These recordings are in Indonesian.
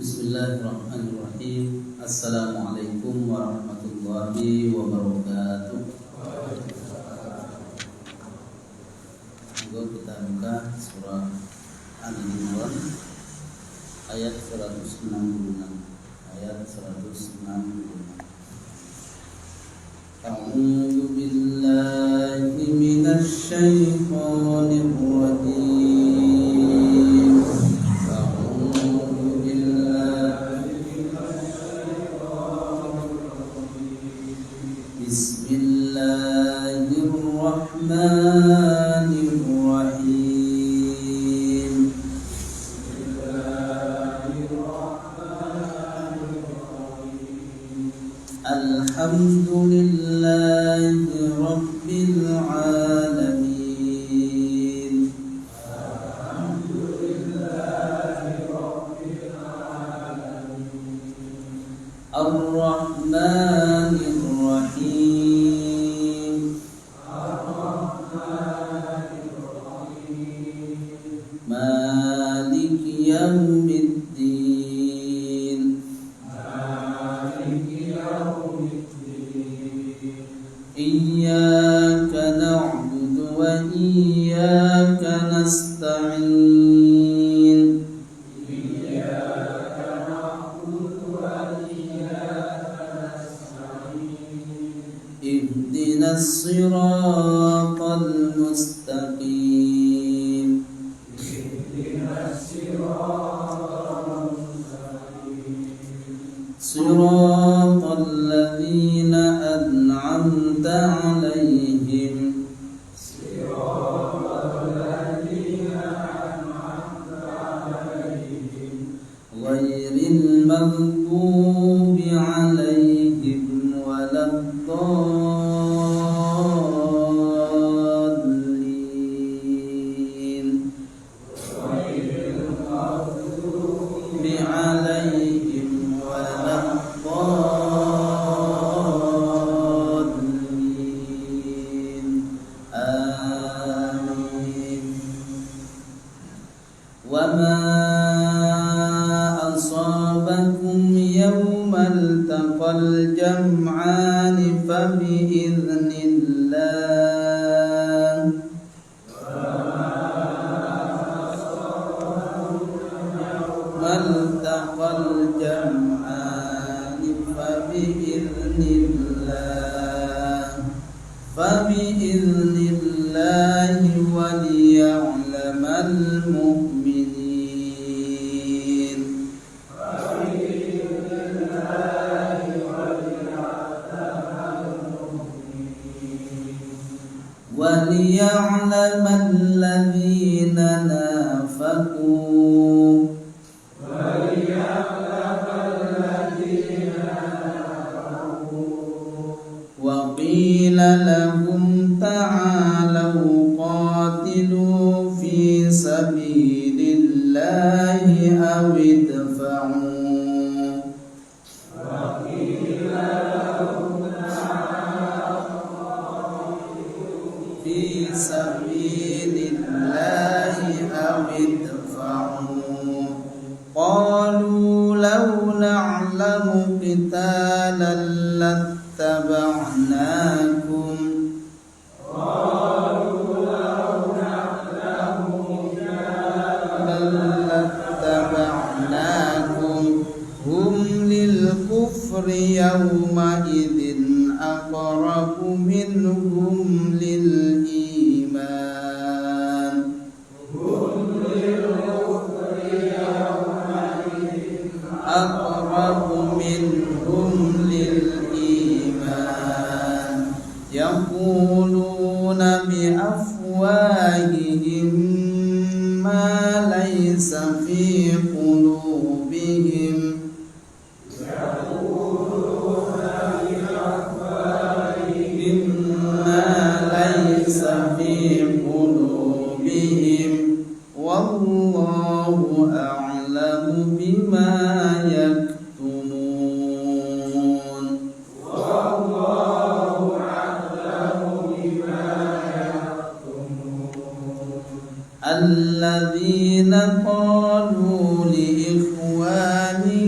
Bismillahirrahmanirrahim. Assalamualaikum warahmatullahi wabarakatuh. Monggo kita buka surah Al-Imran ayat 166. Ayat 166. A'udzu billahi minasy syaithanir rajim. Bismillahirrahmanirrahim. Alhamdulillahi rabbil alamin. Ar-Rahmanir Rahim. Malik yaumiddin. Iyyaka na'budu wa iyyaka nasta'in. Ihdinas siratal mustaqim. Siratal ladzina an'amta 'alaihim ghairil maghdubi 'alaihim waladdallin. Bi'alaihim waladdallin. Amin. Wa ma asabakum yawmal taqal jam'ani fa bi'idznillah. Maltaqal jam'ani fa bi'idznillah. Fa bi'idznillah wa liya'lamal mu'minin. Wa liya'lamal ladzina nafaqu. Wa qila lahum ta'alau qatilu fi sabilillahi aw idfa'u. Fi sabilillahi aw idfa'u. Qalu law na'lamu qitalan lattaba'nakum. Hum lil kufri yawma idzin aqrabu minhum lil iman. Aqrabu minhum lil iman. Yaquluna bi afwahihim ma laysa fi qulubihim. Wallahu a'lamu bima yaktumun. Alladzina qalu li ikhwanihim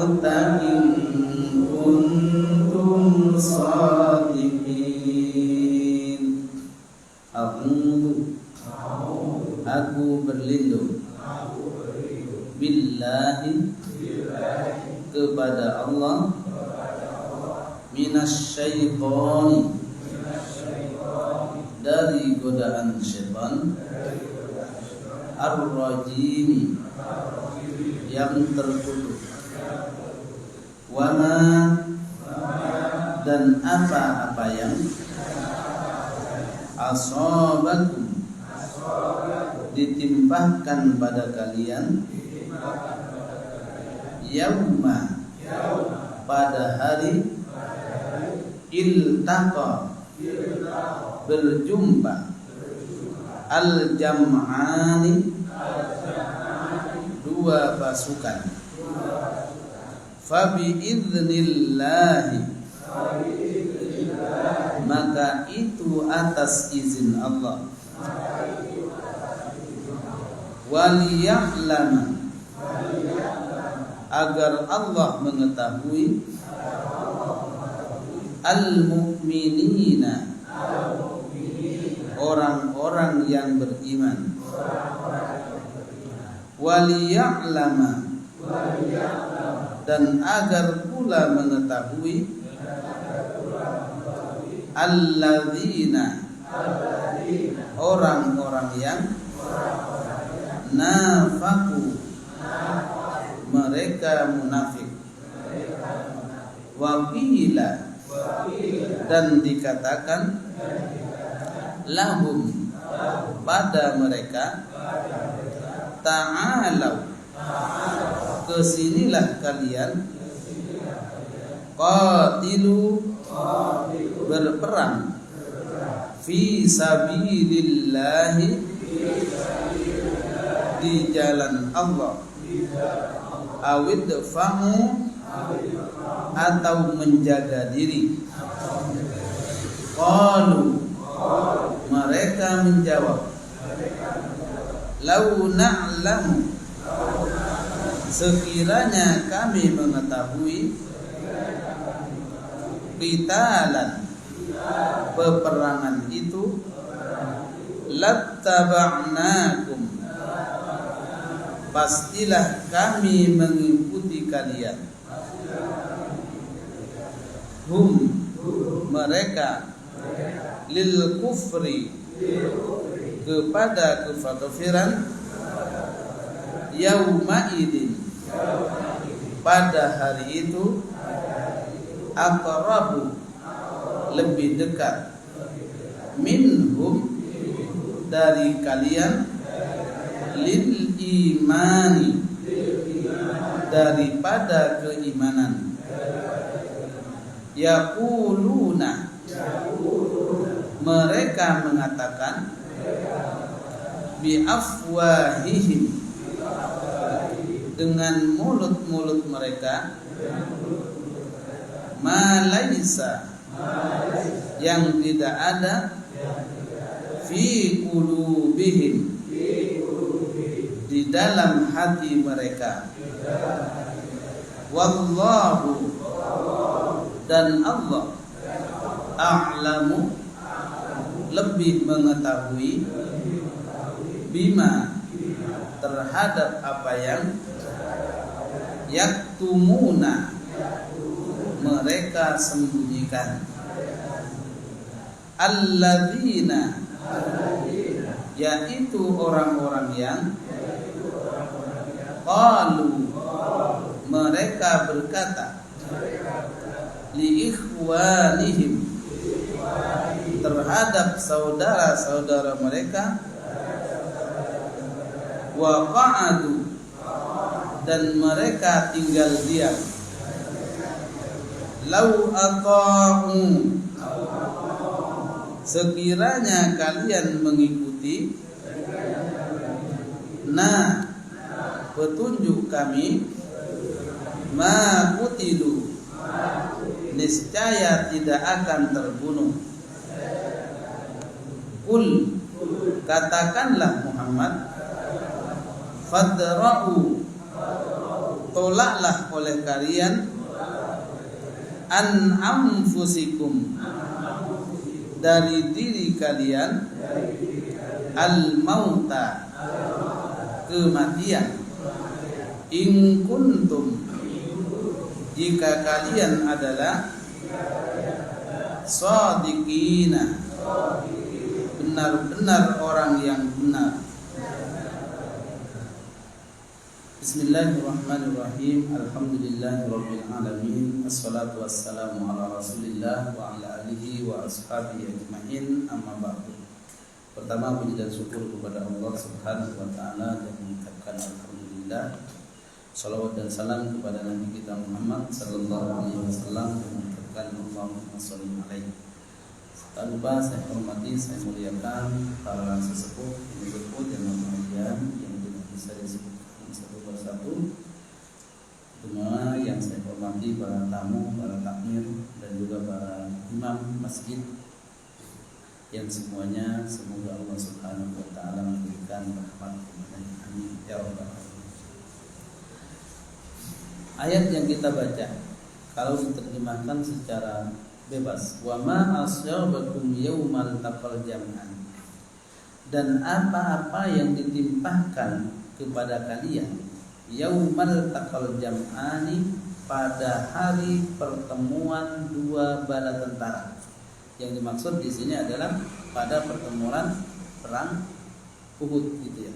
mautah in kuntum shadiqin. Aku berlindung billahi kepada Allah minasyaitoni dari godaan syaitan ar-rajimi yang terkutuk, wama dan apa-apa yang asabakum ditimpahkan pada kalian yauma pada hari iltaqa berjumpa al-jam'ani dua pasukan, fa bi idznillah maka itu atas izin Allah, waliya'lama agar Allah mengetahui al-mu'minina orang-orang yang beriman, waliya'lama dan agar pula mengetahui alladzina orang-orang yang nafaku mereka munafik, waqila dan dikatakan lahum pada mereka ta'alau kesinilah kalian qatilu berperang fi sabilillahi di jalan Allah, awid fa'u atau menjaga diri. Qalu mereka menjawab, lau na'lamu sekiranya kami mengetahui qitalan peperangan itu lattaba'nakum pastilah kami mengikuti kalian, hum mereka lil kufri kepada kekafiran, yauma idin pada hari itu, aqrabu lebih dekat, minhum dari kalian, lil imani daripada keimanan, yaquluna mereka mengatakan, bi afwahihim dengan mulut-mulut mereka, ma laisa yang tidak ada, fi qulubihim di dalam hati mereka, wallahu dan Allah a'lamu lebih mengetahui, bima terhadap apa yang yaktumuna mereka sembunyikan, alladzina yaitu orang-orang yang qalu mereka berkata, li ikhwanihim terhadap saudara-saudara mereka, wa qa'adu dan mereka tinggal diam, lau ata'u sekiranya kalian mengikuti petunjuk kami, ma qutilu niscaya tidak akan terbunuh. Qul katakanlah Muhammad, fadra'u tolaklah oleh kalian an anfusikum, dari diri kalian, al mauta, kematian. In kuntum, jika kalian adalah shadiqina, benar-benar orang yang benar. Bismillahirrahmanirrahim. Alhamdulillahirabbil alamin. Wassalatu wassalamu ala Rasulillah wa ala alihi wa ashabihi ajmain. Amma ba'du. Pertama, puji dan syukur kepada Allah Subhanahu wa taala dan mengucapkan alhamdulillah. Salawat dan salam kepada Nabi kita Muhammad sallallahu alaihi wasallam dan mengucapkan Allahumma shalli alaihi. Tak lupa saya hormati, saya muliakan para sesepuh yang berbahagia yang tidak bisa disebut satu persatu. Semua yang saya hormati, para tamu, para takmir, dan juga para imam masjid, yang semuanya semoga Allah Subhanahu wa taala memberikan rahmat kepadanya. Amin ya rabbal alamin. Ayat yang kita baca kalau diterjemahkan secara bebas, wa ma asyabakum yaumal taqal jam'an, dan apa-apa yang ditimpakan kepada kalian yaumal taqal jam'ani, pada hari pertemuan dua bala tentara. Yang dimaksud di sini adalah pada pertemuan perang Uhud gitu ya.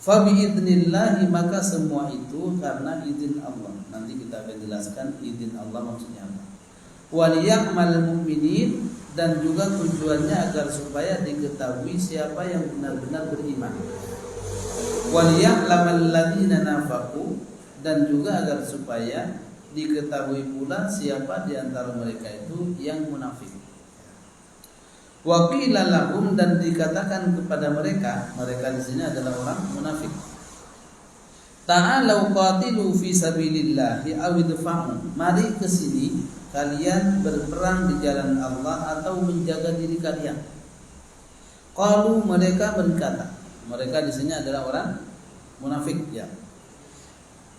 Fa biidznillah, maka semua itu karena izin Allah. Nanti kita akan jelaskan izin Allah maksudnya apa. Waliya'mal mu'minin, dan juga tujuannya agar supaya diketahui siapa yang benar-benar beriman. Waliya'lamal ladzina nafaqu, dan juga agar supaya diketahui pula siapa di antara mereka itu yang munafik. Wa qila lahum, dan dikatakan kepada mereka di sini adalah orang munafik. Ta'alau qatilu fi sabilillah aw idfa'u, mari ke sini kalian berperang di jalan Allah atau menjaga diri kalian. Qalu, mereka berkata, mereka di sini adalah orang munafik ya.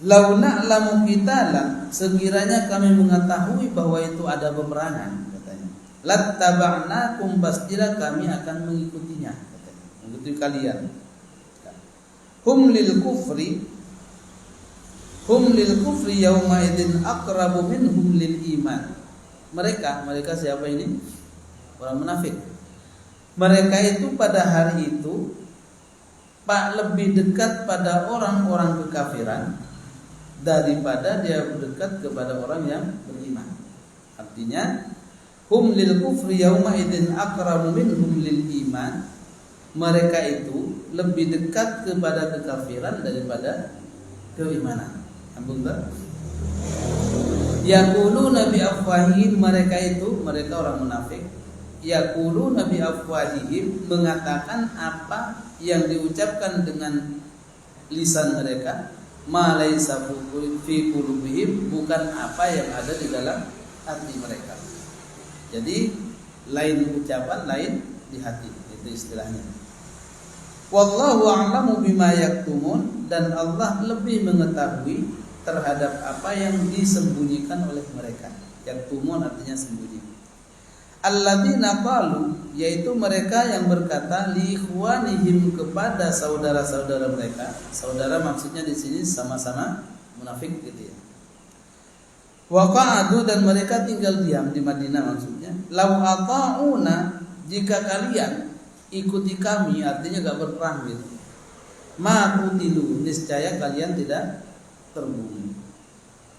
Lau na'lamu qitalan, sekiranya kami mengetahui bahwa itu ada peperangan, katanya. Lattaba'nakum, pastilah kami akan mengikutinya, katanya. Mengikuti kalian. Hum lil kufri yauma idzin aqrabu minhum lil iman. Mereka siapa ini? Orang munafik. Mereka itu pada hari itu lebih dekat pada orang-orang kekafiran daripada dia dekat kepada orang yang beriman. Artinya hum lil kufri yauma idzin aqrabu minhum lil iman. Mereka itu lebih dekat kepada kekafiran daripada keimanan. Ampun tak? Yaquluna bi afwahihim, mereka orang munafik. Yaquluna bi afwahihim, mengatakan apa yang diucapkan dengan lisan mereka, ma laisa fi qulubihim, bukan apa yang ada di dalam hati mereka. Jadi lain ucapan, lain di hati, itu istilahnya. Wallahu a'lamu bima yaktumun, dan Allah lebih mengetahui terhadap apa yang disembunyikan oleh mereka. Yaktumun artinya sembunyi. Alladzina qalu, yaitu mereka yang berkata li ikhwanihim, kepada saudara-saudara mereka. Saudara maksudnya di sini sama-sama munafik gitu ya. Wa qa'adu, dan mereka tinggal diam di Madinah maksudnya. Lau ata'una, jika kalian ikuti kami, artinya enggak berperang gitu. Ma qutilu, niscaya kalian tidak terbunuh.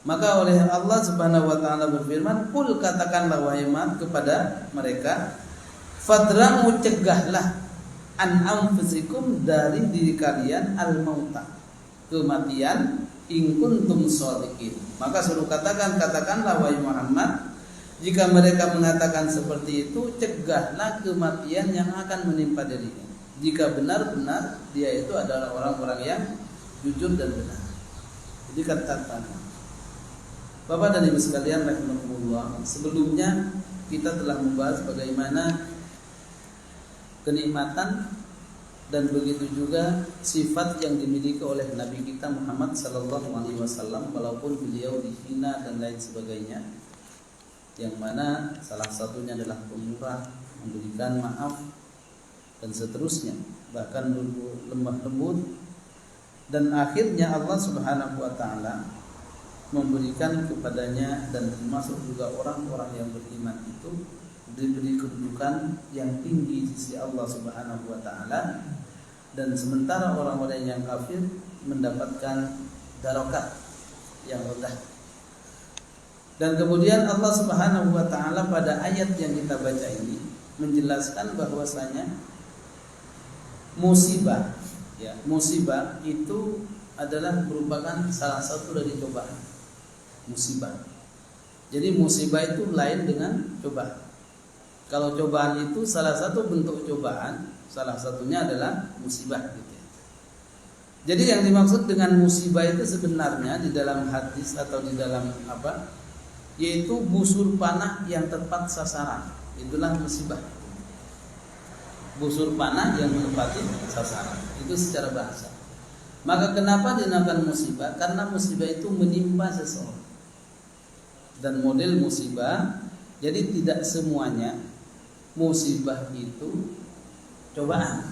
Maka oleh Allah Subhanahu wa taala berfirman, "Qul," katakanlah wahai Muhammad kepada mereka, "Fadra'u," cegahlah, "an anfusikum," dari diri kalian, al-mauta, kematian, "in kuntum shadiqin." Maka suruh katakanlah wahai Muhammad, jika mereka mengatakan seperti itu, cegahlah kematian yang akan menimpa dirinya, jika benar-benar dia itu adalah orang-orang yang jujur dan benar. Jadi katakan, Bapak dan Ibu sekalian rahimakumullah, sebelumnya kita telah membahas bagaimana kenikmatan dan begitu juga sifat yang dimiliki oleh Nabi kita Muhammad sallallahu alaihi wasallam, walaupun beliau dihina dan lain sebagainya, yang mana salah satunya adalah pemurah, memberikan maaf dan seterusnya, bahkan lemah lembut. Dan akhirnya Allah Subhanahu wa taala memberikan kepadanya dan termasuk juga orang-orang yang beriman itu diberi kedudukan yang tinggi di sisi Allah Subhanahu wa taala, dan sementara orang-orang yang kafir mendapatkan darokat yang rendah. Dan kemudian Allah Subhanahu wa taala pada ayat yang kita baca ini menjelaskan bahwasanya musibah itu adalah merupakan salah satu dari cobaan. Musibah. Jadi musibah itu lain dengan cobaan. Kalau cobaan itu salah satu bentuk cobaan, salah satunya adalah musibah gitu ya. Jadi yang dimaksud dengan musibah itu sebenarnya di dalam hadis atau di dalam apa? Yaitu busur panah yang tepat sasaran. Itulah musibah. Busur panah yang menepati sasaran. Itu secara bahasa. Maka kenapa dinamakan musibah? Karena musibah itu menimpa seseorang. Dan model musibah, jadi tidak semuanya musibah itu cobaan.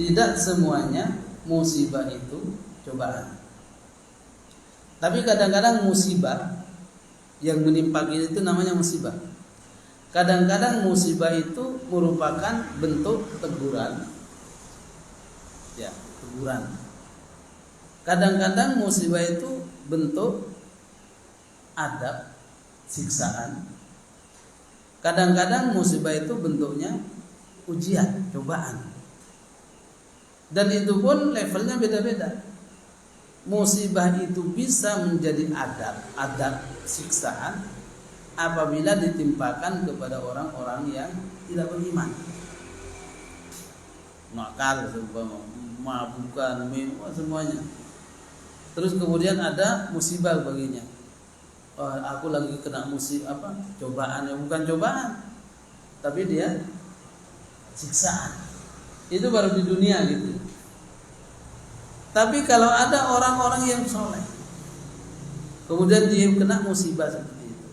Tidak semuanya musibah itu cobaan. Tapi kadang-kadang musibah yang menimpa kita itu namanya musibah. Kadang-kadang musibah itu merupakan bentuk teguran. Ya, teguran. Kadang-kadang musibah itu bentuk adab, siksaan. Kadang-kadang musibah itu bentuknya ujian, cobaan. Dan itu pun levelnya beda-beda. Musibah itu bisa menjadi adab siksaan apabila ditimpakan kepada orang-orang yang tidak beriman. Nakal, mabukan, semuanya. Terus kemudian ada musibah baginya. Oh, aku lagi kena musibah cobaan, yang bukan cobaan, tapi dia siksaan. Itu baru di dunia gitu. Tapi kalau ada orang-orang yang soleh, kemudian dia kena musibah seperti itu,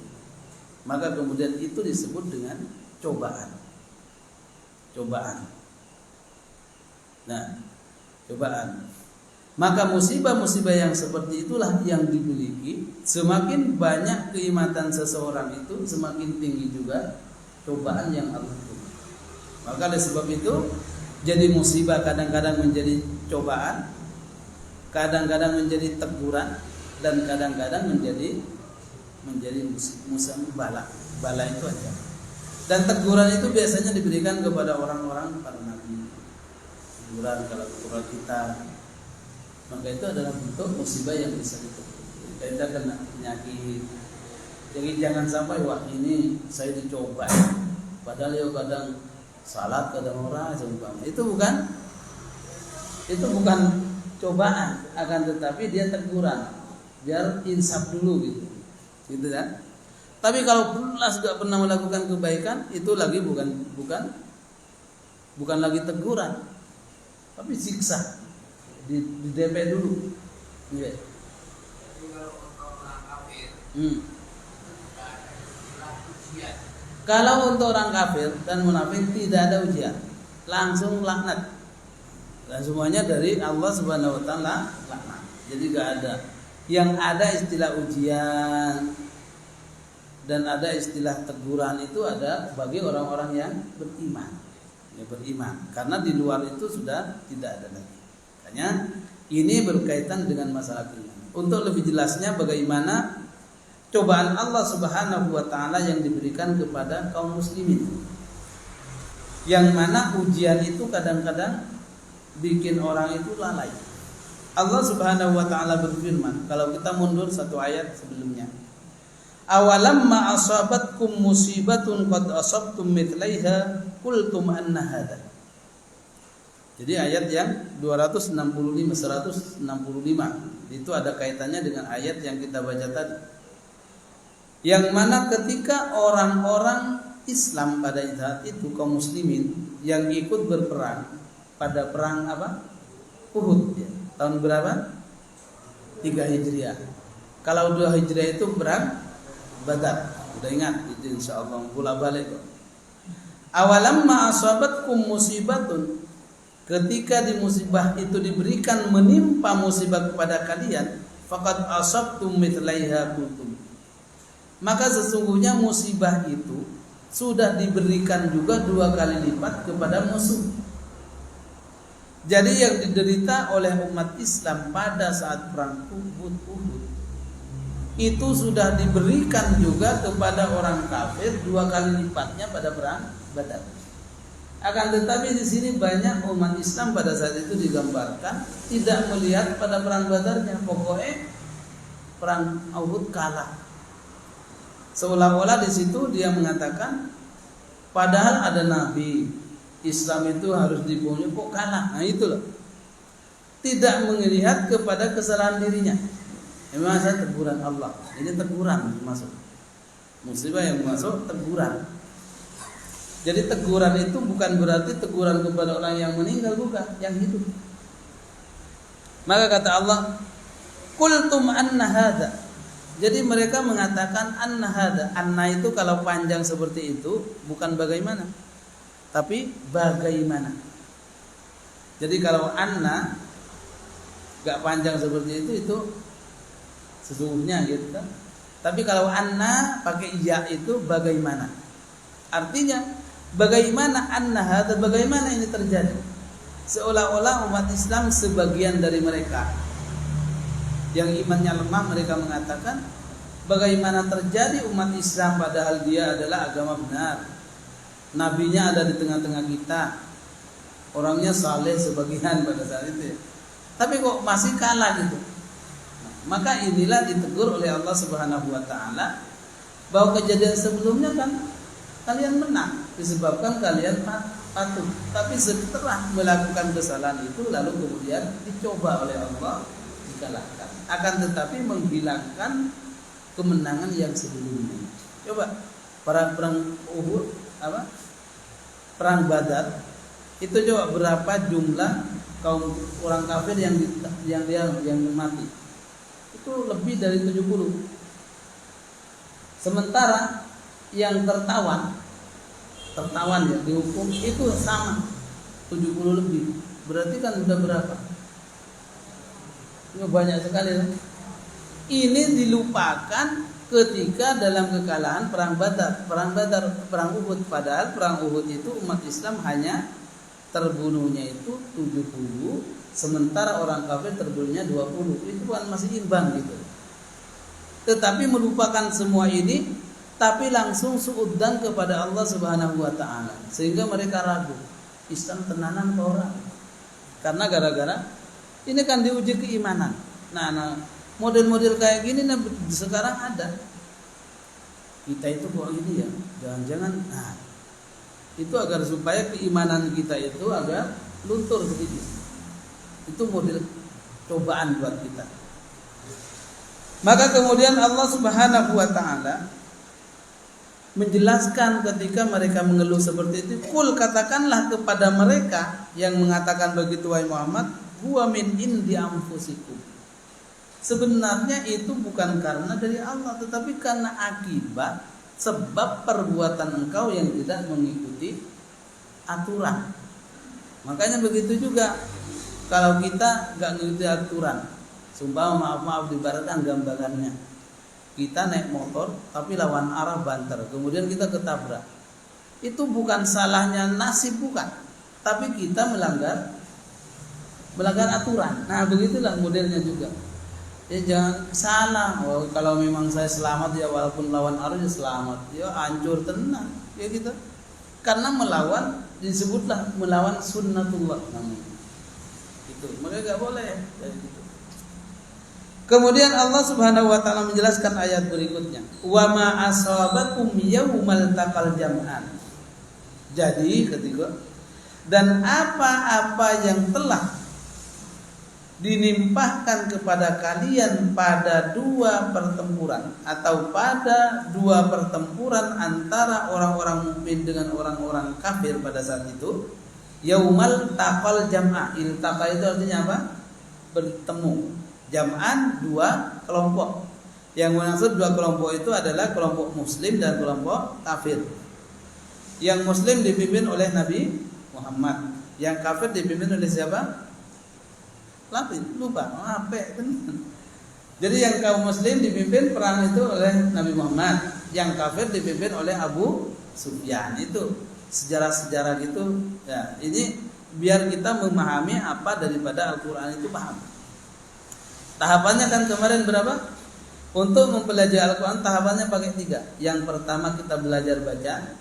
maka kemudian itu disebut dengan cobaan. Cobaan. Nah, cobaan. Maka musibah-musibah yang seperti itulah yang dimiliki. Semakin banyak keikhlasan seseorang itu, semakin tinggi juga cobaan yang Allah berikan. Maka oleh sebab itu, jadi musibah kadang-kadang menjadi cobaan, kadang-kadang menjadi teguran, dan kadang-kadang menjadi musibah bala itu aja. Dan teguran itu biasanya diberikan kepada orang-orang para nabi. Teguran kalau teguran kita, maka itu adalah bentuk musibah yang bisa ditegur. Kita kena penyakit, jadi jangan sampai wah ini saya dicoba, padahal ya kadang salat kadang orang itu bukan cobaan, akan tetapi dia teguran biar insaf dulu gitu kan. Tapi kalau belas gak pernah melakukan kebaikan, itu lagi bukan lagi teguran, tapi siksa. Di DP dulu. Iya. Kalau untuk orang kafir dan munafik tidak ada ujian, langsung laknat. Dan semuanya dari Allah Subhanahu wa taala laknat. Jadi enggak ada. Yang ada istilah ujian dan ada istilah teguran itu ada bagi orang-orang yang beriman. Ya, beriman. Karena di luar itu sudah tidak ada lagi. Ini berkaitan dengan masalah keimanan. Untuk lebih jelasnya bagaimana cobaan Allah Subhanahu wa taala yang diberikan kepada kaum muslimin, yang mana ujian itu kadang-kadang bikin orang itu lalai. Allah Subhanahu wa taala berfirman, kalau kita mundur satu ayat sebelumnya, awalamma asabatkum musibatun qad asabtum mithlaiha qultum anna hadza. Jadi ayat yang 165 itu ada kaitannya dengan ayat yang kita baca tadi. Yang mana ketika orang-orang Islam pada saat itu kaum muslimin yang ikut berperang pada perang apa? Uhud ya. Tahun berapa? 3 Hijriah. Kalau 2 Hijriah itu perang Badar. Udah ingat itu insyaallah bola balik kok. Awalamma asabatkum musibatun, ketika di musibah itu diberikan menimpa musibah kepada kalian, faqad asabtum mithlaiha kuntum. Maka sesungguhnya musibah itu sudah diberikan juga 2 kali lipat kepada musuh. Jadi yang diderita oleh umat Islam pada saat perang Uhud itu sudah diberikan juga kepada orang kafir 2 kali lipatnya pada perang Badar. Akan tetapi di sini banyak umat Islam pada saat itu digambarkan tidak melihat pada perang Badarnya, pokoknya perang Uhud kalah. Seolah-olah di situ dia mengatakan padahal ada nabi, Islam itu harus dibunuh, kok kalah. Nah itu loh. Tidak melihat kepada kesalahan dirinya. Memang saya teguran Allah. Ini teguran masuk. Musibah yang masuk teguran. Jadi teguran itu bukan berarti teguran kepada orang yang meninggal, bukan, yang hidup. Maka kata Allah, qultum anna hadza. Jadi mereka mengatakan anna hadza. Anna itu kalau panjang seperti itu bukan bagaimana, tapi bagaimana. Jadi kalau anna gak panjang seperti itu sesungguhnya gitu kan. Tapi kalau anna pakai ya itu bagaimana. Artinya bagaimana anna hadza, bagaimana ini terjadi. Seolah-olah umat Islam sebagian dari mereka yang imannya lemah, mereka mengatakan bagaimana terjadi umat Islam padahal dia adalah agama benar. Nabinya ada di tengah-tengah kita, orangnya saleh sebagian pada saat itu ya. Tapi kok masih kalah gitu. Maka inilah ditegur oleh Allah Subhanahu wa taala bahwa kejadian sebelumnya kan kalian menang disebabkan kalian patuh. Tapi setelah melakukan kesalahan itu lalu kemudian dicoba oleh Allah dikalahkan. Akan tetapi menghilangkan kemenangan yang sebelumnya. Coba perang Uhud apa? Perang Badar itu coba berapa jumlah kaum orang kafir yang mati? Itu lebih dari 70. Sementara yang tertawan ya dihukum itu sama 70 lebih. Berarti kan sudah berapa? Ini banyak sekali. Ini dilupakan ketika dalam kekalahan perang Badar, perang Uhud. Padahal perang Uhud itu umat Islam hanya terbunuhnya itu 70, sementara orang kafir terbunuhnya 20. Itu kan masih imbang gitu. Tetapi melupakan semua ini, tapi langsung suudzon kepada Allah Subhanahu wa taala. Sehingga mereka ragu, Islam tenanan ke orang. Karena gara-gara ini kan diuji keimanan. Nah, model-model kayak gini sekarang ada. Kita itu kok ini ya, jangan-jangan itu agar supaya keimanan kita itu agak luntur sedikit. Itu model cobaan buat kita. Maka kemudian Allah Subhanahu wa taala menjelaskan ketika mereka mengeluh seperti itu, kul katakanlah kepada mereka yang mengatakan begitu wahai Muhammad, huwa min indi anfusikum. Sebenarnya itu bukan karena dari Allah, tetapi karena akibat sebab perbuatan engkau yang tidak mengikuti aturan. Makanya begitu juga kalau kita nggak mengikuti aturan, sumpah maaf dibaratkan gambarannya, kita naik motor tapi lawan arah banter, kemudian kita ketabrak. Itu bukan salahnya nasib, bukan, tapi kita melanggar aturan. Nah begitulah modelnya juga. Ya jangan salah. Kalau memang saya selamat ya walaupun lawan arus ya selamat. Ya hancur tenang. Ya gitu. Karena melawan disebutlah melawan sunnatullah namanya. Itu. Maka enggak boleh kayak gitu. Kemudian Allah Subhanahu wa taala menjelaskan ayat berikutnya. Wa ma asabakum yaumal taqal jam'an. Jadi ketiga, dan apa-apa yang telah dinimpahkan kepada kalian pada 2 pertempuran atau pada 2 pertempuran antara orang-orang mukmin dengan orang-orang kafir pada saat itu, Yaumal taqal jam'a. Iltaqa itu artinya apa? Bertemu. Jam'an dua kelompok. Yang maksud dua kelompok itu adalah kelompok muslim dan kelompok kafir. Yang muslim dipimpin oleh Nabi Muhammad, yang kafir dipimpin oleh siapa? Lupa. Jadi yang kaum muslim dipimpin perang itu oleh Nabi Muhammad, yang kafir dipimpin oleh Abu Sufyan. Itu sejarah-sejarah gitu. Ya, ini biar kita memahami apa daripada Al-Qur'an itu paham. Tahapannya kan kemarin berapa? Untuk mempelajari Al-Quran tahapannya pakai 3. Yang pertama kita belajar baca,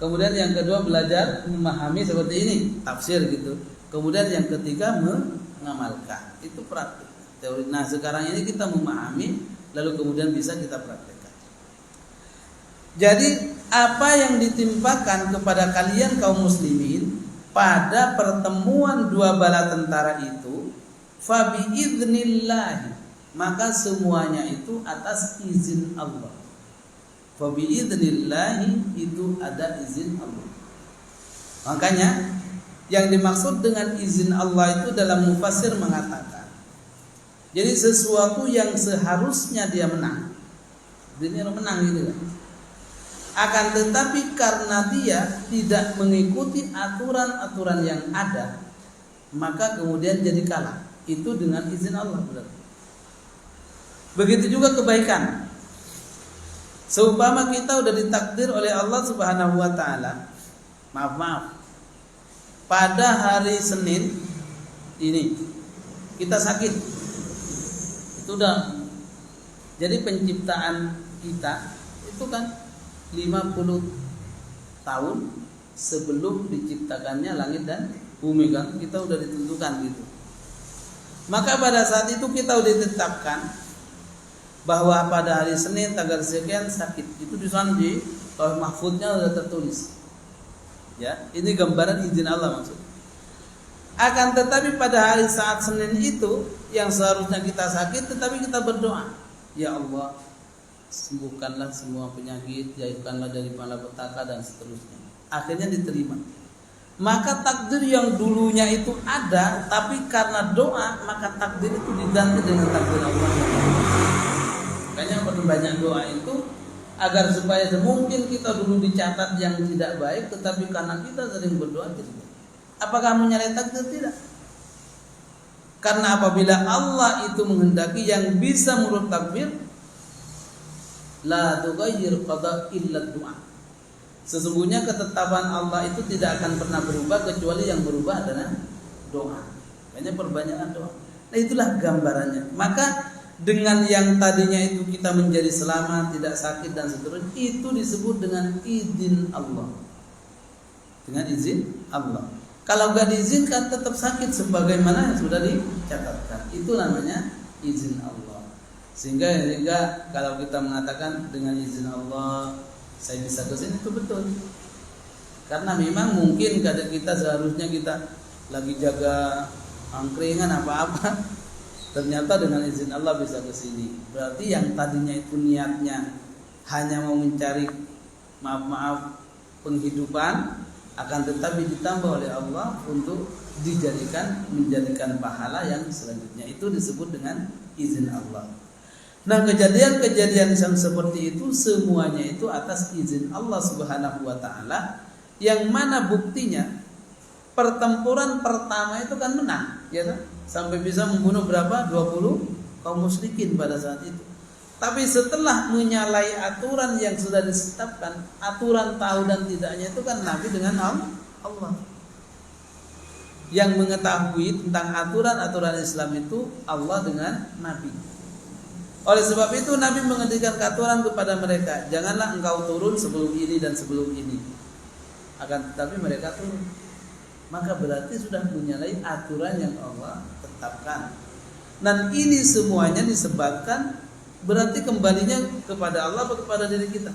kemudian yang kedua belajar memahami seperti ini, tafsir gitu. Kemudian yang ketiga mengamalkan. Itu praktik teori. Nah sekarang ini kita memahami, lalu kemudian bisa kita praktekkan. Jadi apa yang ditimpakan kepada kalian kaum muslimin pada pertemuan dua bala tentara itu, fa biiznillah, maka semuanya itu atas izin Allah. Fa biiznillah itu ada izin Allah. Makanya yang dimaksud dengan izin Allah itu dalam mufassir mengatakan, jadi sesuatu yang seharusnya dia menang, dia menang gitu kan. Akan tetapi karena dia tidak mengikuti aturan-aturan yang ada, maka kemudian jadi kalah. Itu dengan izin Allah. Begitu juga kebaikan. Seumpama kita udah ditakdir oleh Allah Subhanahu wa taala. Maaf. Pada hari Senin ini kita sakit. Itu udah jadi penciptaan kita itu kan 50 tahun sebelum diciptakannya langit dan bumi kan, kita udah ditentukan gitu. Maka pada saat itu kita udah ditetapkan bahwa pada hari Senin tanggal sekian sakit. Itu di sana di Lauh Mahfuznya sudah tertulis. Ya, ini gambaran izin Allah maksud. Akan tetapi pada hari saat Senin itu yang seharusnya kita sakit, tetapi kita berdoa, ya Allah, sembuhkanlah semua penyakit, jauhkanlah dari malapetaka dan seterusnya. Akhirnya diterima. Maka takdir yang dulunya itu ada, tapi karena doa, maka takdir itu diganti dengan takdir Allah. Makanya perbanyak doa itu agar supaya semungkin kita dulu dicatat yang tidak baik, tetapi karena kita sering berdoa gitu. Apakah menyalahi takdir? Tidak. Karena apabila Allah itu menghendaki yang bisa merubah takdir, la tughayyir qada illa du'a. Sesungguhnya ketetapan Allah itu tidak akan pernah berubah kecuali yang berubah adalah doa. Makanya perbanyakan doa. Nah itulah gambarannya. Maka dengan yang tadinya itu kita menjadi selamat, tidak sakit dan seterusnya, itu disebut dengan izin Allah. Dengan izin Allah. Kalau enggak diizinkan tetap sakit sebagaimana yang sudah dicatatkan. Itu namanya izin Allah. Sehingga kalau kita mengatakan dengan izin Allah saya bisa ke sini, itu betul. Karena memang mungkin kadang kita seharusnya kita lagi jaga angkringan apa-apa, ternyata dengan izin Allah bisa ke sini. Berarti yang tadinya itu niatnya hanya mau mencari maaf penghidupan, akan tetapi ditambah oleh Allah untuk menjadikan pahala yang selanjutnya. Itu disebut dengan izin Allah. Nah, kejadian-kejadian yang seperti itu semuanya itu atas izin Allah Subhanahu wa taala, yang mana buktinya pertempuran pertama itu kan menang, ya kan? Sampai bisa membunuh berapa? 20 kaum musyrikin pada saat itu. Tapi setelah menyalahi aturan yang sudah ditetapkan, aturan tahu dan tidaknya itu kan Nabi dengan Allah. Yang mengetahui tentang aturan-aturan Islam itu Allah dengan Nabi. Oleh sebab itu Nabi mengendalikan aturan kepada mereka, janganlah engkau turun sebelum ini dan sebelum ini. Akan tetapi mereka turun. Maka berarti sudah menyalahi aturan yang Allah tetapkan. Dan ini semuanya disebabkan, berarti kembalinya kepada Allah atau kepada diri kita?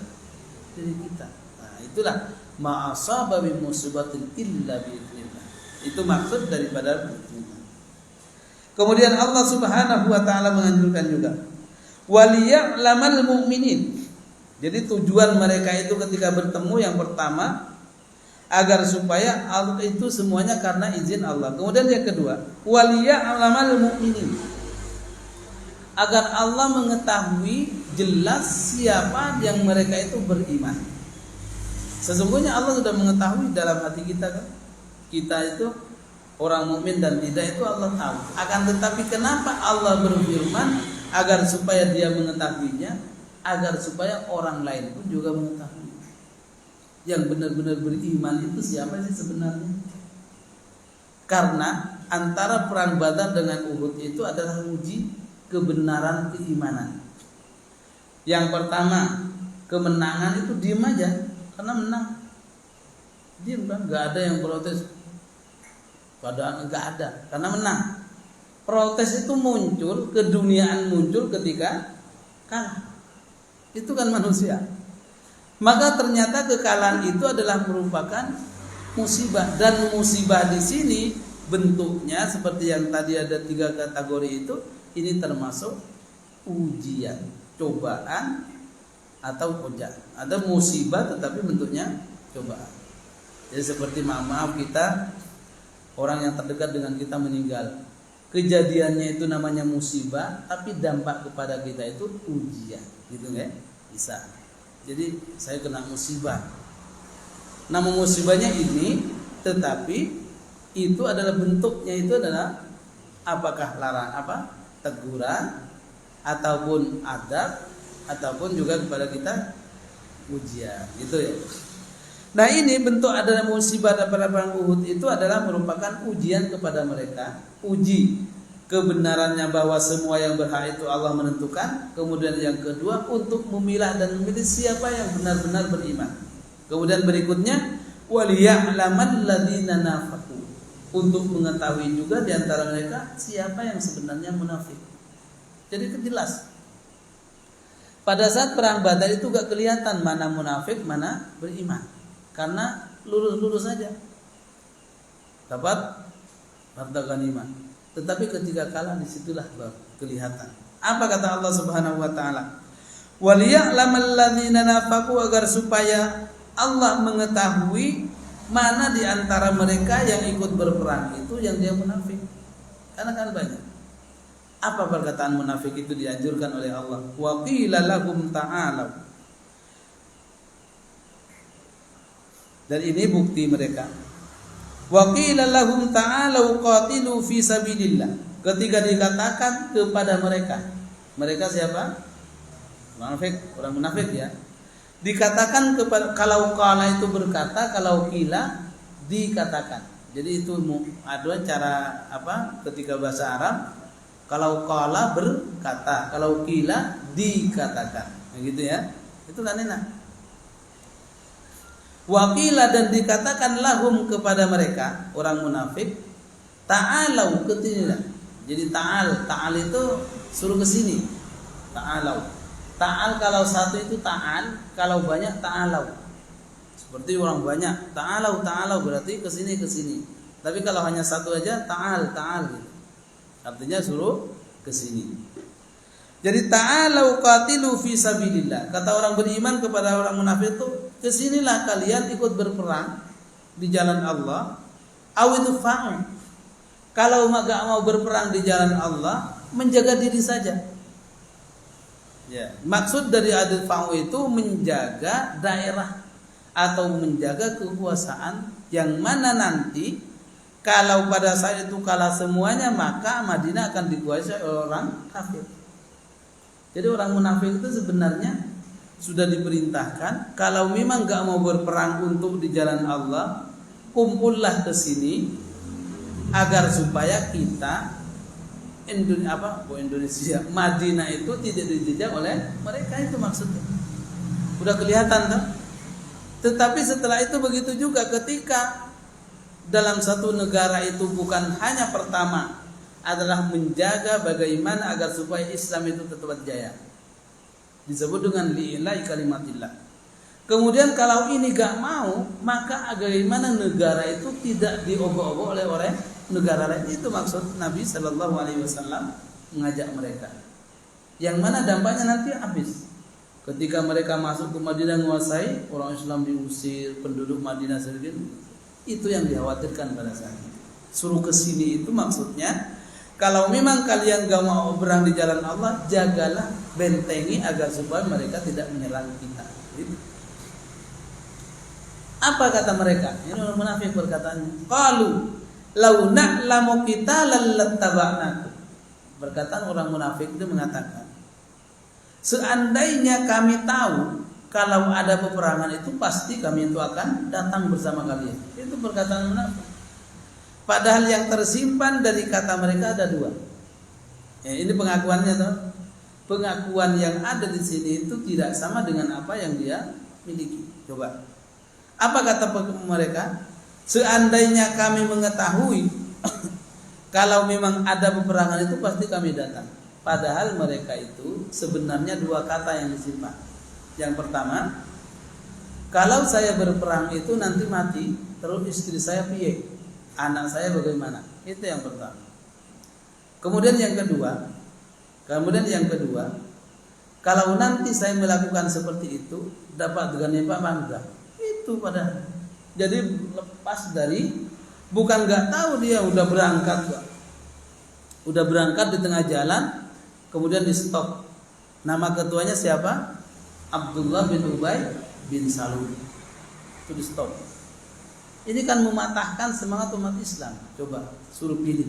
Diri kita. Nah, itulah ma'asaba min musibatin illa bi'idznillah. Itu maksud daripada buktinya. Kemudian Allah Subhanahu wa taala menganjurkan juga waliya'lamal mu'minin. Jadi tujuan mereka itu ketika bertemu yang pertama agar supaya Allah itu semuanya karena izin Allah. Kemudian yang kedua, waliya'lamal mu'minin, agar Allah mengetahui jelas siapa yang mereka itu beriman. Sesungguhnya Allah sudah mengetahui dalam hati kita kan. Kita itu orang mukmin dan tidak itu Allah tahu. Akan tetapi kenapa Allah berfirman agar supaya dia mengetahuinya, agar supaya orang lain pun juga mengetahui. Yang benar-benar beriman itu siapa sih sebenarnya? Karena antara perang Badar dengan Uhud itu adalah uji kebenaran keimanan. Yang pertama, kemenangan itu diam aja karena menang. Diam kan, nggak ada yang protes. Padahal nggak ada karena menang. Protes itu muncul, keduniaan muncul ketika kalah. Itu kan manusia. Maka ternyata kekalahan itu adalah merupakan musibah, dan musibah di sini bentuknya seperti yang tadi ada 3 kategori itu. Ini termasuk ujian, cobaan atau ujian. Ada musibah tetapi bentuknya cobaan. Jadi seperti maaf kita, orang yang terdekat dengan kita meninggal. Kejadiannya itu namanya musibah, tapi dampak kepada kita itu ujian, gitu nggak? Bisa. Jadi saya kena musibah. Nama musibahnya ini, tetapi itu adalah bentuknya itu adalah apakah teguran ataupun adab ataupun juga kepada kita ujian, gitu ya. Nah ini bentuk adalah musibah pada perang Uhud itu adalah merupakan ujian kepada mereka, uji kebenarannya bahwa semua yang berhak itu Allah menentukan. Kemudian yang kedua untuk memilah dan memilih siapa yang benar-benar beriman. Kemudian berikutnya waliya'lamal ladzina nafaqu, untuk mengetahui juga di antara mereka siapa yang sebenarnya munafik. Jadi jelas. Pada saat perang Badar itu gak kelihatan mana munafik, mana beriman. Karena lurus-lurus saja. Dapat harta ghanimah. Tetapi ketika kalah disitulah baru kelihatan. Apa kata Allah Subhanahu wa taala? Waliya'lamal ladzina nafaqu, agar supaya Allah mengetahui mana di antara mereka yang ikut berperang itu yang dia munafik. Karena kan banyak. Apa perkataan munafik itu dianjurkan oleh Allah? Wa qila lahum ta'alu. Dan ini bukti mereka. Wa qila lahum ta'alu qatilu fi sabilillah. Ketika dikatakan kepada mereka. Mereka siapa? Munafik, orang munafik ya. Dikatakan kepada, kalau qala itu berkata, kalau qila dikatakan. Jadi itu ada cara ketika bahasa Arab. Kalau qala berkata, kalau qila dikatakan. Begitu ya. Itu kan enak. Wa qila, dan dikatakan lahum kepada mereka orang munafik, ta'alau, kesinilah. Jadi ta'al itu suruh ke sini. Ta'alau. Ta'al kalau satu itu ta'al, kalau banyak ta'alau. Seperti orang banyak, ta'alau berarti ke sini. Tapi kalau hanya satu aja ta'al gitu. Artinya suruh ke sini. Jadi ta'alau qatilu fi sabilillah. Kata orang beriman kepada orang munafik itu, kesinilah kalian ikut berperang di jalan Allah. Awidu fa'u. Kalau enggak mau berperang di jalan Allah, menjaga diri saja. Ya, maksud dari adil fa'u itu menjaga daerah atau menjaga kekuasaan yang mana nanti kalau pada saat itu kalah semuanya, maka Madinah akan dikuasai oleh orang kafir. Jadi orang munafik itu sebenarnya sudah diperintahkan, kalau memang enggak mau berperang untuk di jalan Allah, kumpullah ke sini agar supaya kita Indonesia, Madinah itu tidak dijajah oleh mereka, itu maksudnya. Udah kelihatan kan? Tetapi setelah itu begitu juga ketika dalam satu negara itu bukan hanya pertama adalah menjaga bagaimana agar supaya Islam itu tetap jaya. Disebut dengan li'ila'i kalimatillah. Kemudian kalau ini gak mau, maka bagaimana negara itu tidak diobok-obok oleh negara lain. Itu maksud Nabi Sallallahu Alaihi Wasallam mengajak mereka. Yang mana dampaknya nanti habis. Ketika mereka masuk ke Madinah menguasai, orang Islam diusir, penduduk Madinah sedikit. Itu yang dikhawatirkan pada saat itu. Suruh ke sini itu maksudnya, kalau memang kalian gak mau berang di jalan Allah, jagalah, bentengi agar supaya mereka tidak menyerang kita. Gitu. Apa kata mereka? Ini orang munafik berkataannya. Qalu lau na'lamu qitalan lattaba'nakum. Perkataan orang munafik itu mengatakan, seandainya kami tahu kalau ada peperangan itu pasti kami itu akan datang bersama kalian. Itu perkataan munafik. Padahal yang tersimpan dari kata mereka ada dua. Ya, ini pengakuannya toh. Pengakuan yang ada di sini itu tidak sama dengan apa yang dia miliki. Coba. Apa kata mereka? Seandainya kami mengetahui kalau memang ada peperangan itu pasti kami datang. Padahal mereka itu sebenarnya dua kata yang disimpan. Yang pertama, kalau saya berperang itu nanti mati, terus istri saya piye? Anak saya bagaimana? Itu yang pertama. Kemudian yang kedua, kalau nanti saya melakukan seperti itu, dapat dengan apa enggak? Itu padahal. Jadi lepas dari, bukan nggak tahu dia udah berangkat, udah berangkat di tengah jalan, kemudian di stop. Nama ketuanya siapa? Abdullah bin Ubay bin Salul. Itu di stop. Ini kan mematahkan semangat umat Islam. Coba suruh pilih.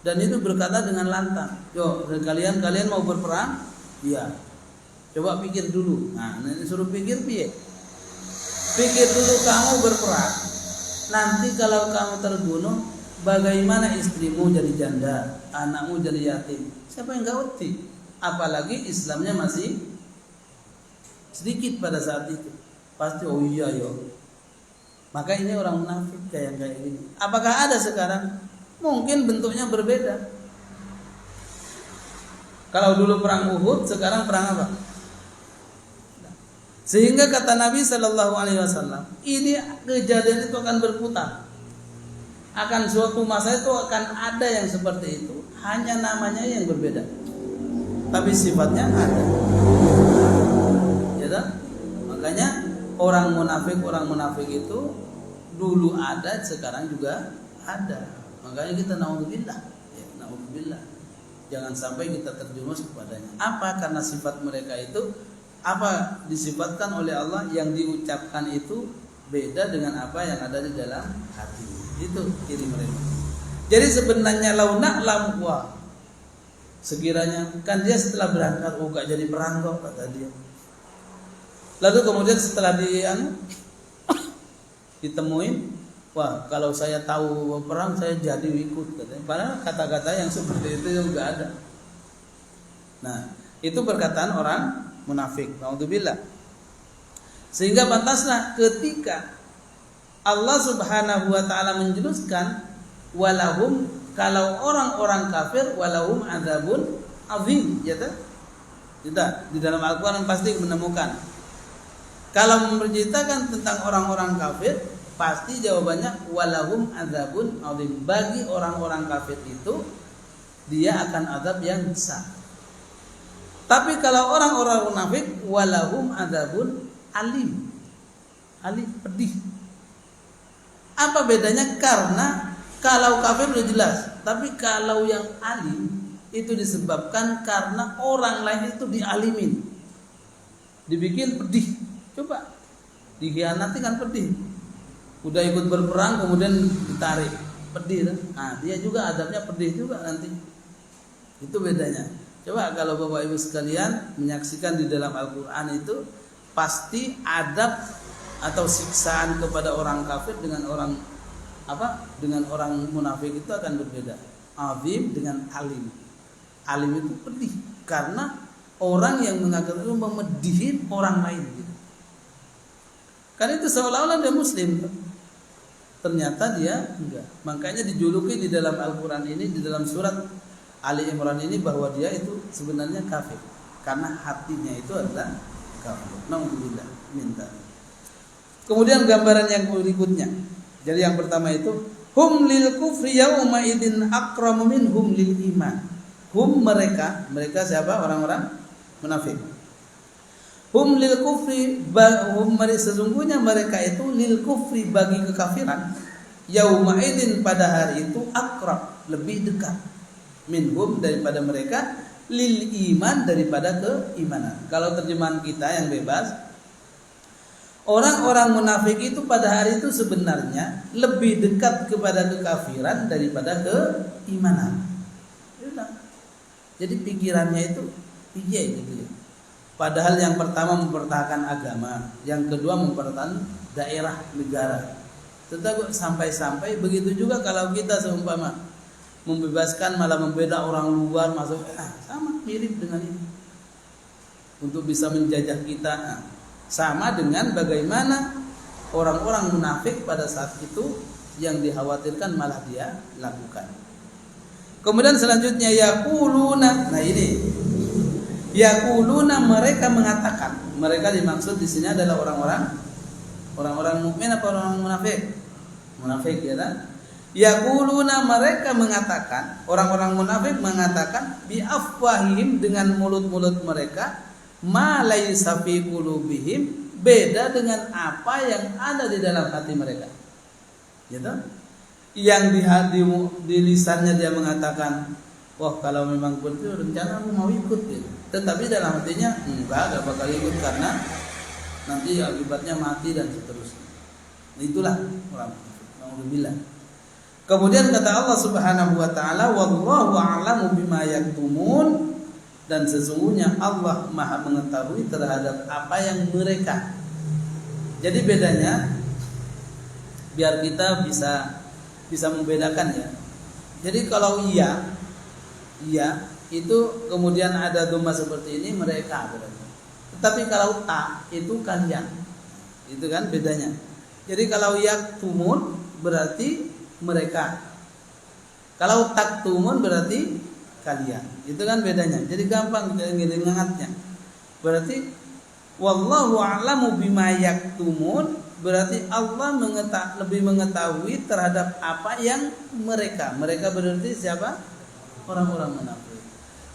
Dan itu berkata dengan lantang. Yo, kalian mau berperang? Iya. Coba pikir dulu. Nah, ini suruh pikir piye? Pikir dulu kamu berperang. Nanti kalau kamu terbunuh, bagaimana istrimu jadi janda, anakmu jadi yatim? Siapa yang gak ngerti? Apalagi Islamnya masih sedikit pada saat itu. Pasti oh iya yo. Maka ini orang munafik kayak gini. Apakah ada sekarang? Mungkin bentuknya berbeda. Kalau dulu perang Uhud, sekarang perang apa? Sehingga kata Nabi Shallallahu Alaihi Wasallam, ini kejadian itu akan berputar. Akan suatu masa itu akan ada yang seperti itu. Hanya namanya yang berbeda, tapi sifatnya ada. Ya kan? Makanya orang munafik itu dulu ada, sekarang juga ada. Makanya kita naudzubillah, ya, naudzubillah. Jangan sampai kita terjerumus kepadanya. Apa? Karena sifat mereka itu apa disifatkan oleh Allah, yang diucapkan itu beda dengan apa yang ada di dalam hati. Itu ciri mereka. Jadi sebenarnya launa lamwa, sekiranya kan dia setelah berangkat gak jadi perang kok kata dia. Lalu kemudian setelah ditemuin, wah kalau saya tahu perang saya jadi ikut katanya. Padahal kata-kata yang seperti itu juga ada. Nah, itu perkataan orang munafik. Naudzubillah. Sehingga pantaslah ketika Allah Subhanahu wa taala menjelaskan walahum, kalau orang-orang kafir walahum adzabun azim, ya tak? Tidak, di dalam Al-Qur'an pasti menemukan. Kalau menceritakan tentang orang-orang kafir, pasti jawabannya walahum adzabun azim. Bagi orang-orang kafir itu dia akan azab yang besar. Tapi kalau orang-orang munafik walahum adzabun alim. Alim, pedih. Apa bedanya? Karena kalau kafir sudah jelas, tapi kalau yang alim itu disebabkan karena orang lain itu dialimin, dibikin pedih. Coba dikhianati kan pedih. Udah ikut berperang kemudian ditarik, pedih kan? Nah, dia juga adabnya pedih juga nanti. Itu bedanya. Coba kalau Bapak Ibu sekalian menyaksikan di dalam Al-Qur'an itu pasti adab atau siksaan kepada orang kafir dengan orang dengan orang munafik itu akan berbeda. Azim dengan alim. Alim itu pedih karena orang yang mengatakan itu memedihin orang lain gitu. Karena itu seolah-olah dia muslim, ternyata dia enggak. Makanya dijuluki di dalam Al-Qur'an ini, di dalam surat Ali Imran ini, bahwa dia itu sebenarnya kafir karena hatinya itu adalah kafir. Naudzubillah minta. Kemudian gambaran yang berikutnya. Jadi yang pertama itu hum lil kufri yauma idzin akramu minhum lil iman. Hum mereka siapa? Orang-orang munafik. Hum lil kufri, sesungguhnya mereka itu lil kufri bagi kekafiran. Yauma idin pada hari itu akrab, lebih dekat. Minhum daripada mereka, lil iman daripada keimanan. Kalau terjemahan kita yang bebas, orang-orang munafik itu pada hari itu sebenarnya lebih dekat kepada kekafiran daripada keimanan. Jadi pikirannya itu iya gitu ya. Padahal yang pertama mempertahankan agama, yang kedua mempertahankan daerah negara. Tetapi sampai-sampai begitu juga kalau kita seumpama membebaskan malah membeda orang luar masuk, sama mirip dengan ini. Untuk bisa menjajah kita, sama dengan bagaimana orang-orang munafik pada saat itu yang dikhawatirkan malah dia lakukan. Kemudian selanjutnya yaquluna, nah ini yaquluna mereka mengatakan, mereka dimaksud di sini adalah orang-orang mukmin apa orang munafik? Munafik ya kan? Yaquluna mereka mengatakan, orang-orang munafik mengatakan bi afwahihim dengan mulut-mulut mereka, ma laisa fi qulubihim, beda dengan apa yang ada di dalam hati mereka. Gitu? Yang di lisannya dia mengatakan, wah kalau memang betul rencana aku mau ikut gitu. Tetapi dalam hatinya enggak bakal ikut karena nanti akibatnya mati dan seterusnya. Itulah orang Alhamdulillah. Kemudian kata Allah Subhanahu wa taala, wallahu a'lamu bima yaktumun, dan sesungguhnya Allah Maha mengetahui terhadap apa yang mereka. Jadi bedanya biar kita bisa membedakan ya. Jadi kalau iya itu kemudian ada dhamma seperti ini mereka berarti. Tetapi kalau tak itu kalian. Itu kan bedanya. Jadi kalau yaktumun berarti mereka. Kalau taktumun berarti kalian. Itu kan bedanya. Jadi gampang ingatnya. Berarti wallahu a'lamu bima yaktumun, berarti Allah lebih mengetahui terhadap apa yang mereka. Mereka berarti siapa? Orang-orang munafik.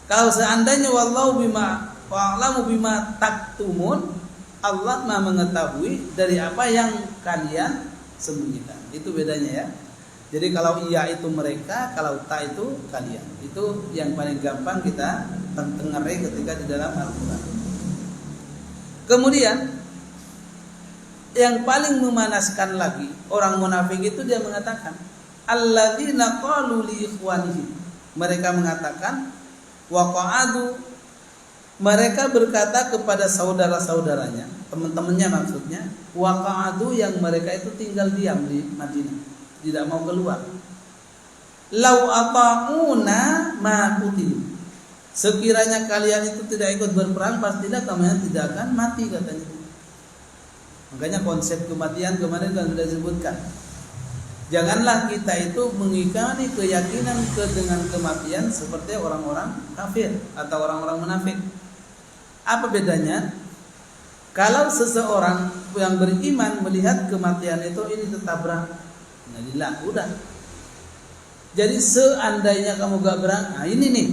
Kalau seandainya wallahu bima wa'lamu bima taktumun, Allah Maha mengetahui dari apa yang kalian sembunyikan. Itu bedanya ya. Jadi kalau iya itu mereka, kalau tak itu kalian. Itu yang paling gampang kita tengarai ketika di dalam Al-Qur'an. Kemudian yang paling memanaskan lagi orang munafik itu dia mengatakan alladzina qalu li ikhwanihim, mereka mengatakan waqa'adu, mereka berkata kepada saudara-saudaranya, teman-temannya maksudnya, waqa'adu yang mereka itu tinggal diam di Madinah, tidak mau keluar. Lau ata'una ma qutilu, sekiranya kalian itu tidak ikut berperang pastilah kalian tidak akan mati katanya. Makanya konsep kematian kemarin kan sudah disebutkan. Janganlah kita itu mengikani keyakinan dengan kematian seperti orang-orang kafir atau orang-orang munafik. Apa bedanya? Kalau seseorang yang beriman melihat kematian itu ini tertabrak, nah udah. Jadi seandainya kamu gak berang, nah ini nih.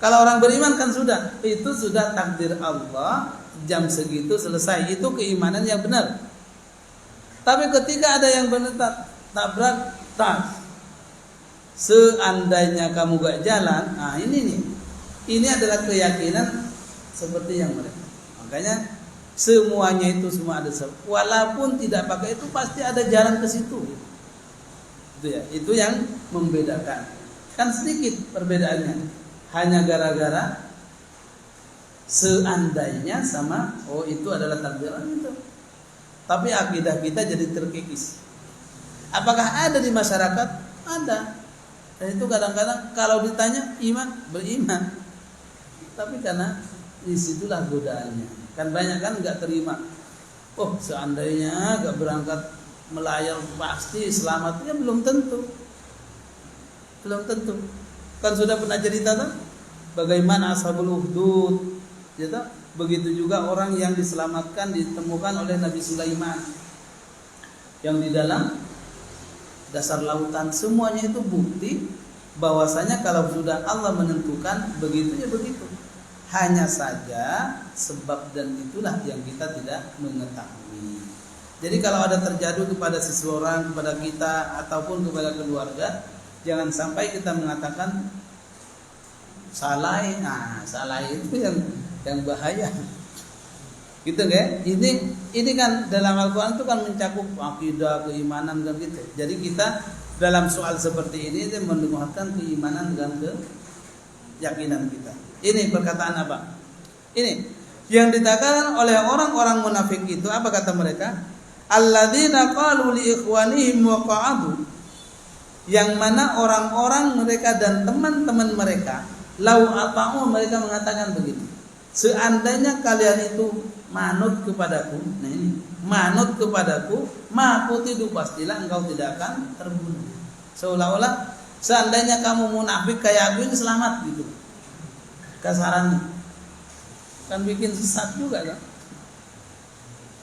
Kalau orang beriman kan sudah, itu sudah takdir Allah, jam segitu selesai, itu keimanan yang benar. Tapi ketika ada yang benar tabrak tas, seandainya kamu gak jalan, nah ini nih, ini adalah keyakinan seperti yang mereka. Makanya semuanya itu semua ada sebab. Walaupun tidak pakai itu pasti ada jalan ke situ. Itu ya, itu yang membedakan. Kan sedikit perbedaannya. Hanya gara-gara seandainya sama itu adalah takdiran itu. Tapi akidah kita jadi terkikis. Apakah ada di masyarakat? Ada. Dan itu kadang-kadang kalau ditanya iman, beriman. Tapi karena disitulah godaannya. Kan banyak kan nggak terima. Oh seandainya nggak berangkat melayar pasti selamatnya belum tentu. Belum tentu. Kan sudah pernah cerita kan? Bagaimana ashabul ukhdud, gitu? Begitu juga orang yang diselamatkan ditemukan oleh Nabi Sulaiman yang di dalam dasar lautan. Semuanya itu bukti bahwasanya kalau sudah Allah menentukan begitu ya begitu. Hanya saja sebab dan itulah yang kita tidak mengetahui. Jadi kalau ada terjadi kepada seseorang, kepada kita ataupun kepada keluarga, jangan sampai kita mengatakan salah. Nah, salah itu yang bahaya. Gitu kan? Ini kan dalam Al-Qur'an itu kan mencakup akidah, keimanan kan gitu. Jadi kita dalam soal seperti ini itu mendengarkan keimanan dan keyakinan kita. Ini perkataan apa? Ini yang dikatakan oleh orang-orang munafik itu apa kata mereka? Alladzina qalu li ikhwanihim wa qa'adu. Yang mana orang-orang mereka dan teman-teman mereka, lau ata'u, mereka mengatakan begitu. Seandainya kalian itu manut kepadaku, nah ini, manut kepadaku, maqutidu, pastilah engkau tidak akan terbunuh. Seolah-olah seandainya kamu munafik kayak aku ini selamat gitu. Kasarannya kan bikin sesat juga kan.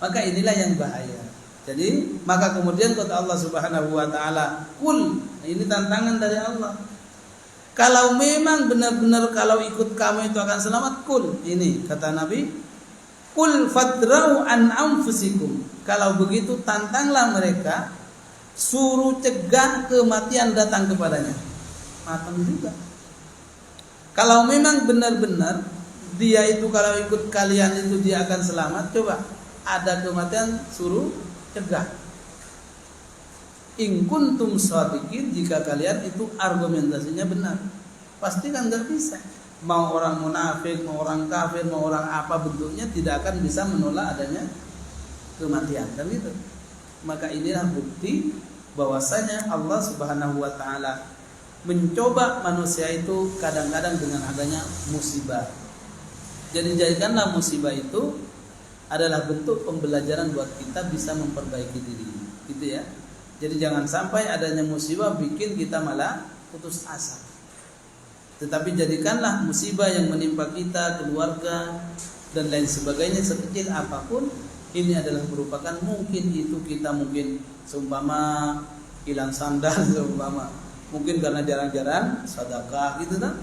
Maka inilah yang bahaya. Jadi maka kemudian kata Allah Subhanahu wa taala, "Qul," ini tantangan dari Allah. Kalau memang benar-benar kalau ikut kamu itu akan selamat, qul. Ini kata Nabi, "Qul fadra'u an anfusikum." Kalau begitu tantanglah mereka, suruh cegah kematian datang kepadanya. Matang juga. Kalau memang benar-benar dia itu kalau ikut kalian itu dia akan selamat, coba ada kematian suruh cegah. In kuntum shadiqin, jika kalian itu argumentasinya benar. Pasti kan enggak bisa. Mau orang munafik, mau orang kafir, mau orang apa bentuknya tidak akan bisa menolak adanya kematian, kan gitu. Maka inilah bukti bahwasanya Allah Subhanahu wa taala mencoba manusia itu kadang-kadang dengan adanya musibah. Jadi jadikanlah musibah itu adalah bentuk pembelajaran buat kita bisa memperbaiki diri, gitu ya. Jadi jangan sampai adanya musibah bikin kita malah putus asa. Tetapi jadikanlah musibah yang menimpa kita, keluarga dan lain sebagainya sekecil apapun, ini adalah merupakan mungkin itu kita mungkin seumpama hilang sandal, seumpama mungkin karena jarang-jarang sedekah gitu kan.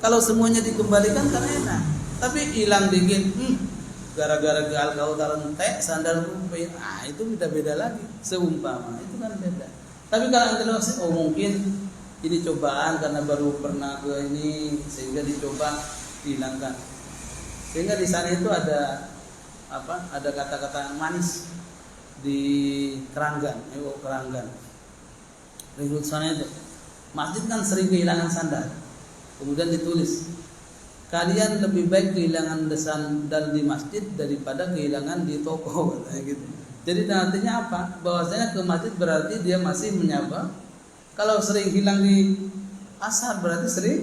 Kalau semuanya dikembalikan kan enak. Tapi hilang dikit, gara-gara gal kau taruh tek sandal rumpin, itu beda-beda lagi. Seumpama itu kan beda. Tapi kalau anda mungkin ini cobaan karena baru pernah ke ini sehingga dicoba dihilangkan. Sehingga di sana itu ada apa? Ada kata-kata manis di keranggan, keranggan. Di sana itu masjid kan sering kehilangan sandal. Kemudian ditulis, kalian lebih baik kehilangan sandal di masjid daripada kehilangan di toko, katanya gitu. Jadi nantinya apa? Bahwasanya ke masjid berarti dia masih menyapa. Kalau sering hilang di pasar berarti sering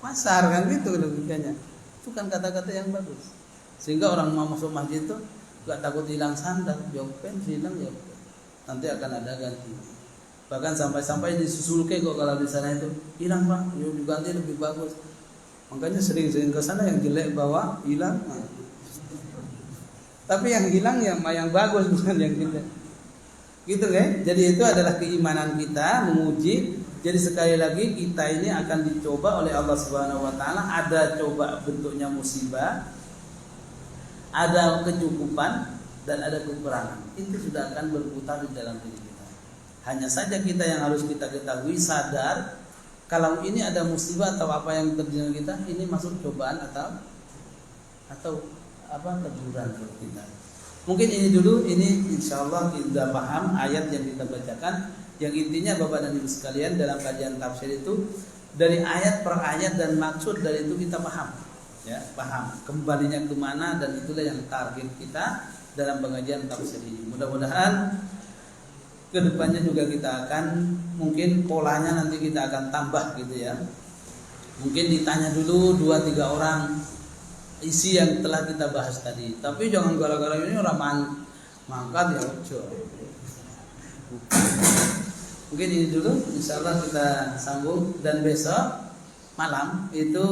pasar, kan gitu logikanya. Itu kan kata-kata yang bagus. Sehingga orang mau masuk masjid itu gak takut hilang sandal, jopen hilang ya. Nanti akan ada ganti. Bahkan sampai-sampai disusulke kok kalau di sana itu hilang Pak, yuk diganti lebih bagus. Makanya sering-sering ke sana yang jelek bawa hilang. Tapi yang hilang yang bagus bukan yang jelek. Gitu kan? Jadi itu adalah keimanan kita menguji. Jadi sekali lagi kita ini akan dicoba oleh Allah Subhanahu wa taala, ada coba bentuknya musibah, ada kecukupan dan ada kekurangan. Itu sudah akan berputar di dalam diri kita. Hanya saja kita yang harus kita ketahui, sadar kalau ini ada musibah atau apa yang terjadi kita, ini masuk cobaan atau apa teguran buat kita. Mungkin ini dulu, ini insyaallah kita paham ayat yang kita bacakan. Yang intinya Bapak dan Ibu sekalian dalam kajian tafsir itu dari ayat per ayat dan maksud dari itu kita paham, ya paham kembalinya kemana, dan itulah yang target kita dalam pengajian tafsir ini. Mudah-mudahan kedepannya juga kita akan mungkin polanya nanti kita akan tambah gitu ya. Mungkin ditanya dulu 2-3 orang isi yang telah kita bahas tadi. Tapi jangan gara-gara ini orang mangkat ya ojo. Mungkin ini dulu, insyaallah kita sambung, dan besok malam itu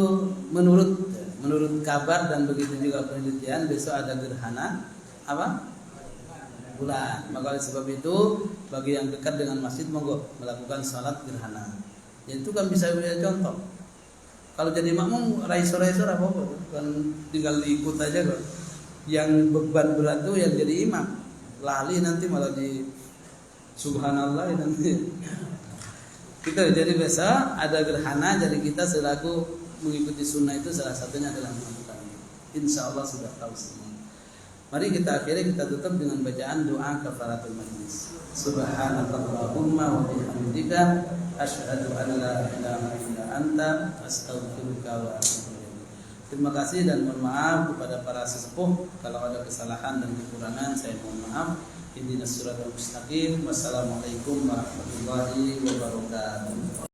menurut kabar dan begitu juga penelitian besok ada gerhana apa? Bulan. Maka oleh sebab itu bagi yang dekat dengan masjid monggo melakukan salat gerhana. Itu kan bisa contoh. Kalau jadi makmum raiso-raiso apa-apa kan, tinggal ikut aja kok. Yang beban berat tuh yang jadi imam, lali nanti malah di subhanallah nanti. Kita jadi biasa ada gerhana, jadi kita selaku mengikuti sunnah itu salah satunya adalah melakukan. Insya Allah sudah tahu semua. Mari kita akhiri, kita tutup dengan bacaan doa kafaratul majlis. Subhanakallahumma wa bihamdika asyhadu an la ilaha illa anta astaghfiruka wa atubu ilaik. Terima kasih dan mohon maaf kepada para sesepuh kalau ada kesalahan dan kekurangan, saya mohon maaf. Ihdinas siratal mustaqim. Wassalamualaikum warahmatullahi wabarakatuh.